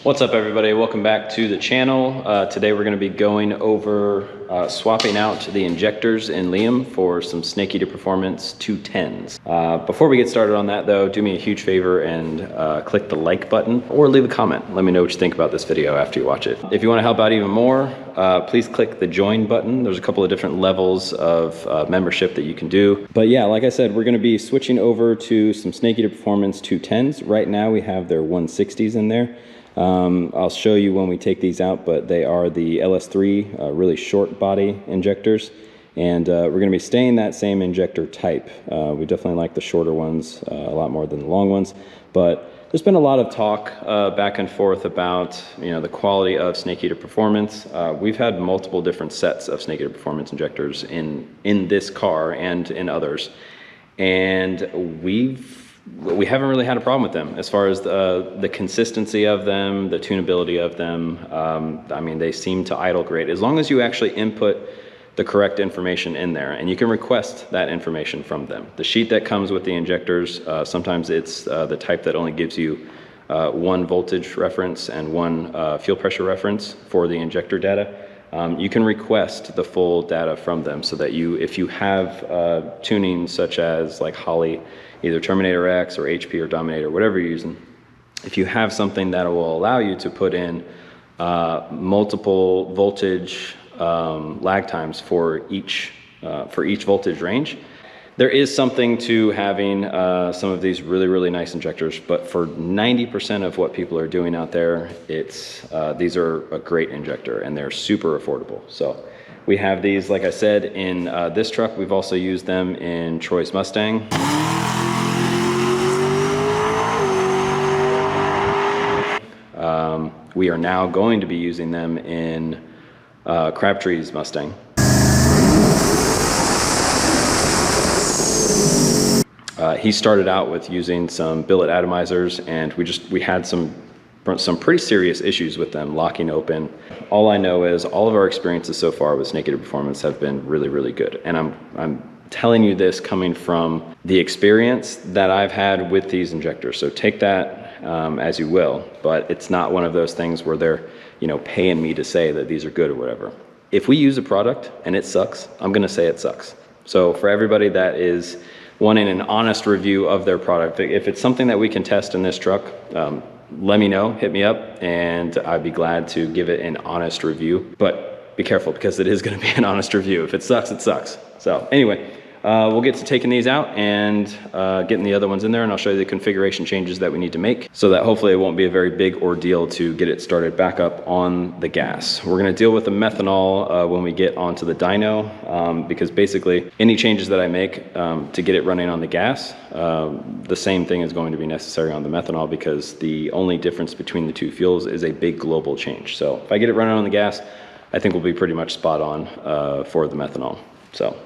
What's up everybody, welcome back to the channel. Today we're going to be going over swapping out the injectors in Liam for some Snake Eater Performance 210s. Before we get started on that though, do me a huge favor and click the like button or leave a comment. Let me know what you think about this video after you watch it. If you want to help out even more, please click the join button. There's a couple of different levels of membership that you can do. But yeah, like I said, we're going to be switching over to some Snake Eater Performance 210s. Right now we have their 160s in there. I'll show you when we take these out, but they are the LS3 really short body injectors, and we're going to be staying that same injector type. We definitely like the shorter ones a lot more than the long ones, but there's been a lot of talk back and forth about the quality of Snake Eater Performance. We've had multiple different sets of Snake Eater Performance injectors in this car and in others, and we haven't really had a problem with them as far as the consistency of them, the tunability of them. I mean, they seem to idle great as long as you actually input the correct information in there, and you can request that information from them. The sheet that comes with the injectors, sometimes it's the type that only gives you one voltage reference and one fuel pressure reference for the injector data. You can request the full data from them so that if you have tuning such as like Holley, either Terminator X or HP or Dominator, whatever you're using, if you have something that will allow you to put in multiple voltage lag times for each voltage range, there is something to having some of these really nice injectors. But for 90% of what people are doing out there, these are a great injector and they're super affordable. So we have these, like I said, in this truck. We've also used them in Troy's Mustang. We are now going to be using them in Crabtree's Mustang. He started out with using some billet atomizers, and we had some pretty serious issues with them locking open. All I know is all of our experiences so far with Snake Eater Performance have been really good, and I'm telling you this coming from the experience that I've had with these injectors. So take that as you will, but it's not one of those things where they're paying me to say that these are good or whatever. If we use a product and it sucks, I'm gonna say it sucks. So for everybody that is wanting an honest review of their product, if it's something that we can test in this truck, let me know, hit me up, and I'd be glad to give it an honest review. But be careful, because it is going to be an honest review. If it sucks, it sucks. So anyway, we'll get to taking these out and getting the other ones in there, and I'll show you the configuration changes that we need to make so that hopefully it won't be a very big ordeal to get it started back up on the gas. We're going to deal with the methanol when we get onto the dyno, because basically any changes that I make to get it running on the gas, the same thing is going to be necessary on the methanol, because the only difference between the two fuels is a big global change. So if I get it running on the gas, I think we'll be pretty much spot on for the methanol. So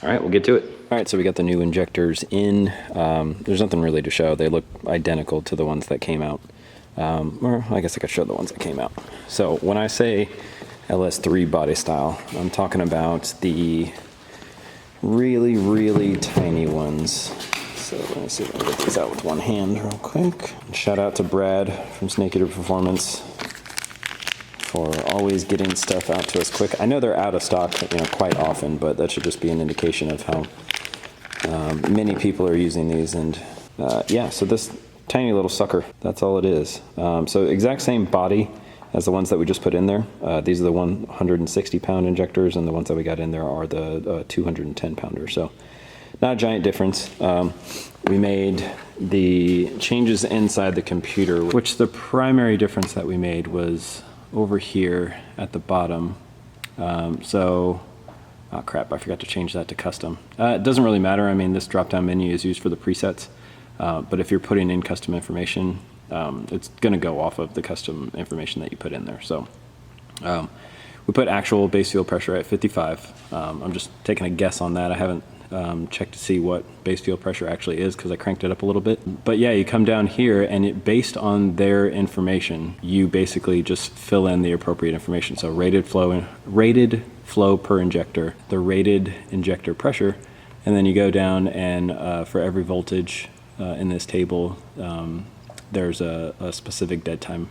all right, we'll get to it. All right, so we got the new injectors in. There's nothing really to show. They look identical to the ones that came out. Or I guess I could show the ones that came out. So when I say LS3 body style, I'm talking about the really tiny ones. So let me see if I can get these out with one hand real quick. Shout out to Brad from Snake Eater Performance for always getting stuff out to us quick. I know they're out of stock quite often, but that should just be an indication of how many people are using these. And yeah, so this tiny little sucker, that's all it is. So exact same body as the ones that we just put in there. These are the 160 pound injectors, and the ones that we got in there are the 210 pounder. So not a giant difference. We made the changes inside the computer, which the primary difference that we made was over here at the bottom. Oh crap, I forgot to change that to custom. It doesn't really matter. I mean, this drop down menu is used for the presets, but if you're putting in custom information, it's gonna go off of the custom information that you put in there. So we put actual base fuel pressure at 55. I'm just taking a guess on that. I haven't checked to see what base fuel pressure actually is, because I cranked it up a little bit. But yeah, you come down here, and based on their information, you basically just fill in the appropriate information. So rated flow per injector, the rated injector pressure, and then you go down and for every voltage in this table, there's a specific dead time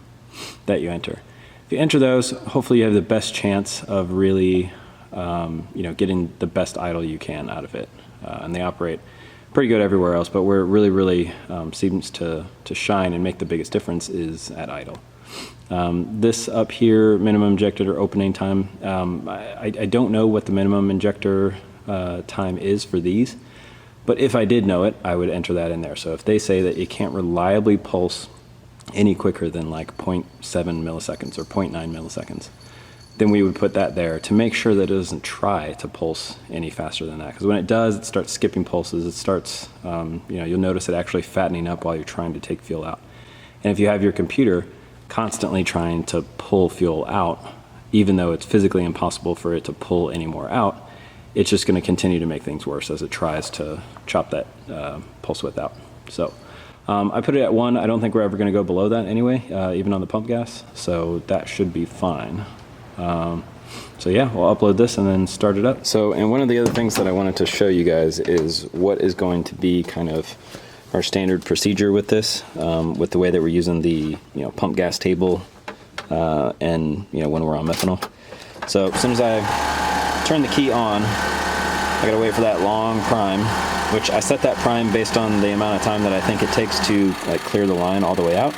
that you enter. If you enter those, hopefully you have the best chance of really getting the best idle you can out of it. And they operate pretty good everywhere else, but where it really seems to shine and make the biggest difference is at idle. This up here, minimum injector opening time, I don't know what the minimum injector time is for these, but if I did know it, I would enter that in there. So if they say that you can't reliably pulse any quicker than like 0.7 milliseconds or 0.9 milliseconds, then we would put that there to make sure that it doesn't try to pulse any faster than that. Because when it does, it starts skipping pulses. It starts, you'll notice it actually fattening up while you're trying to take fuel out. And if you have your computer constantly trying to pull fuel out, even though it's physically impossible for it to pull any more out, it's just going to continue to make things worse as it tries to chop that pulse width out. So I put it at 1. I don't think we're ever going to go below that anyway, even on the pump gas. So that should be fine. So yeah, we'll upload this and then start it up. So, and one of the other things that I wanted to show you guys is what is going to be kind of our standard procedure with this, with the way that we're using the pump gas table, and when we're on methanol. So as soon as I turn the key on, I gotta wait for that long prime, which I set that prime based on the amount of time that I think it takes to like clear the line all the way out.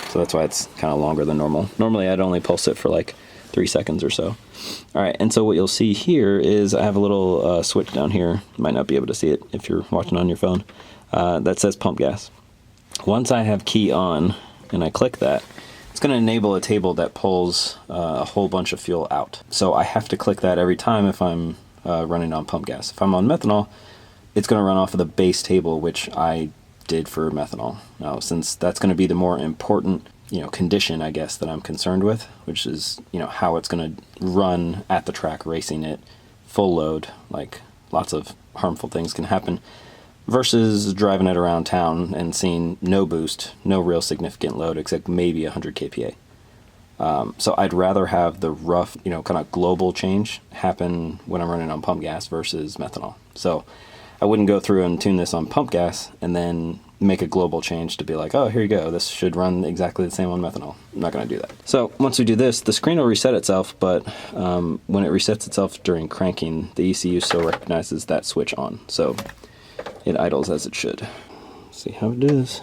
So that's why it's kind of longer than normal. Normally I'd only pulse it for like 3 seconds or so. All right, and so what you'll see here is I have a little switch down here. You might not be able to see it if you're watching on your phone. That says pump gas. Once I have key on and I click that, it's going to enable a table that pulls a whole bunch of fuel out. So I have to click that every time if I'm running on pump gas. If I'm on methanol, it's going to run off of the base table, which I did for methanol. Now, since that's going to be the more important condition, I guess, that I'm concerned with, which is, how it's going to run at the track, racing it full load, like lots of harmful things can happen, versus driving it around town and seeing no boost, no real significant load, except maybe 100 kPa. So I'd rather have the rough, kind of global change happen when I'm running on pump gas versus methanol. So I wouldn't go through and tune this on pump gas and then make a global change to be like, oh, here you go, this should run exactly the same on methanol. I'm not going to do that. So once we do this, the screen will reset itself, but when it resets itself during cranking, the ECU still recognizes that switch on. So it idles as it should. Let's see how it does.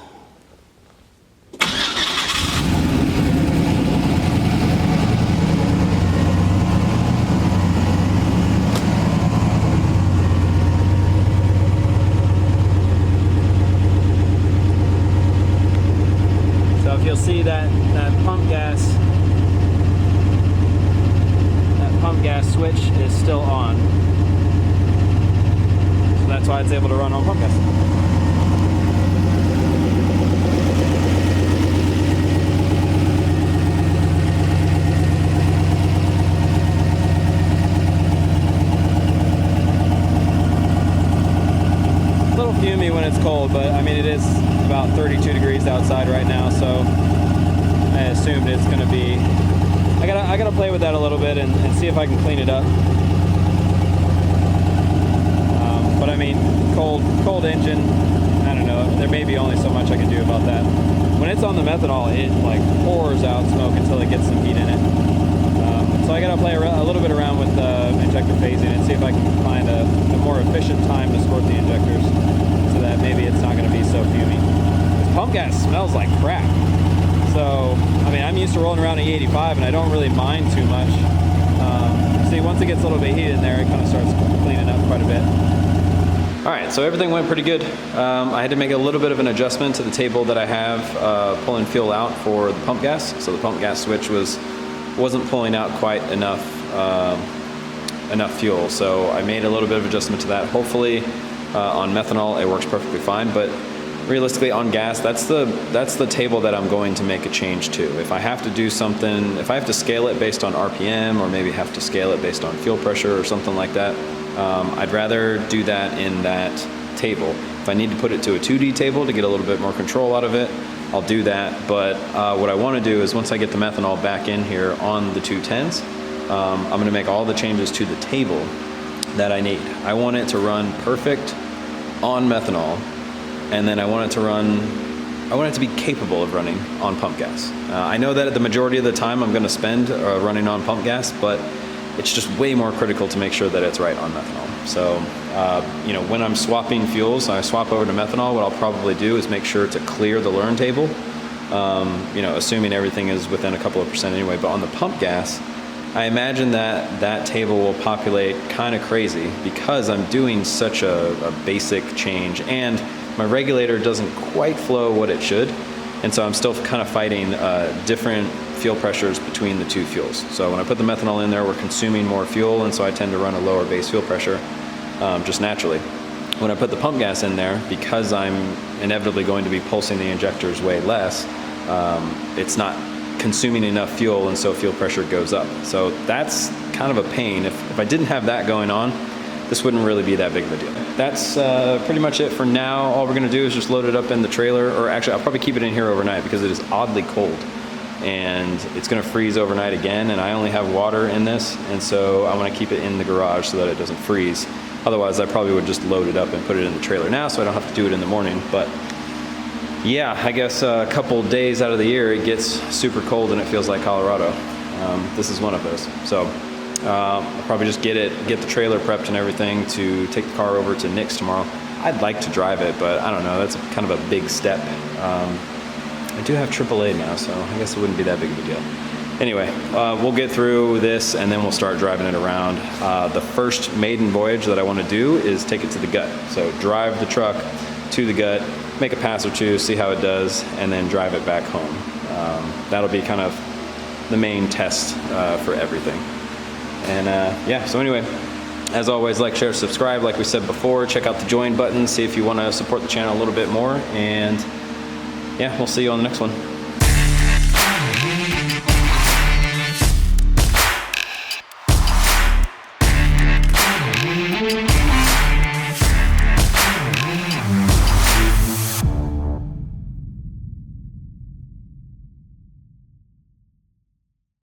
You'll see that pump gas switch is still on. So that's why it's able to run on pump gas. A little fumey when it's cold, but I mean it is about 32 degrees outside right now, so I assumed it's going to be. I gotta play with that a little bit and see if I can clean it up. But I mean, cold engine. I don't know. There may be only so much I can do about that. When it's on the methanol, it like pours out smoke until it gets some heat in it. So I gotta play a little bit around with injector phasing and see if I can find a more efficient time to squirt the injectors, so that maybe it's not going to be so fumey. This pump gas smells like crap. So, I mean, I'm used to rolling around E85 and I don't really mind too much. See, once it gets a little bit heated in there, it kind of starts cleaning up quite a bit. All right, so everything went pretty good. I had to make a little bit of an adjustment to the table that I have pulling fuel out for the pump gas. So the pump gas switch wasn't pulling out quite enough fuel. So I made a little bit of adjustment to that. Hopefully on methanol it works perfectly fine, but realistically on gas, that's the table that I'm going to make a change to. If I have to do something, if I have to scale it based on RPM, or maybe have to scale it based on fuel pressure or something like that, I'd rather do that in that table. If I need to put it to a 2D table to get a little bit more control out of it, I'll do that. But what I want to do is once I get the methanol back in here on the 210s, I'm going to make all the changes to the table that I need. I want it to run perfect on methanol, and then I want it to run I want it to be capable of running on pump gas. I know that the majority of the time I'm gonna spend running on pump gas, but it's just way more critical to make sure that it's right on methanol. So, you know, when I'm swapping fuels, I swap over to methanol, what I'll probably do is make sure to clear the learn table, you know, assuming everything is within a couple of percent anyway. But on the pump gas, I imagine that that table will populate kind of crazy because I'm doing such a basic change, and my regulator doesn't quite flow what it should. And so I'm still kind of fighting different fuel pressures between the two fuels. So when I put the methanol in there, we're consuming more fuel, and so I tend to run a lower base fuel pressure just naturally. When I put the pump gas in there, because I'm inevitably going to be pulsing the injectors way less, it's not consuming enough fuel, and so fuel pressure goes up. So that's kind of a pain. If I didn't have that going on, this wouldn't really be that big of a deal. That's pretty much it for now. All we're gonna do is just load it up in the trailer, or actually I'll probably keep it in here overnight because it is oddly cold and it's gonna freeze overnight again, and I only have water in this, and so I wanna keep it in the garage so that it doesn't freeze. Otherwise, I probably would just load it up and put it in the trailer now so I don't have to do it in the morning. But yeah, I guess a couple days out of the year it gets super cold and it feels like Colorado. This is one of those. So I'll probably just get the trailer prepped and everything to take the car over to Nick's tomorrow. I'd like to drive it, but I don't know, that's kind of a big step. I do have AAA now, so I guess it wouldn't be that big of a deal. Anyway, we'll get through this and then we'll start driving it around. The first maiden voyage that I want to do is take it to the gut. So drive the truck to the gut, make a pass or two, see how it does, and then drive it back home. That'll be kind of the main test for everything. And yeah, so anyway, as always, like, share, subscribe. Like we said before, check out the join button, see if you want to support the channel a little bit more. And yeah, we'll see you on the next one.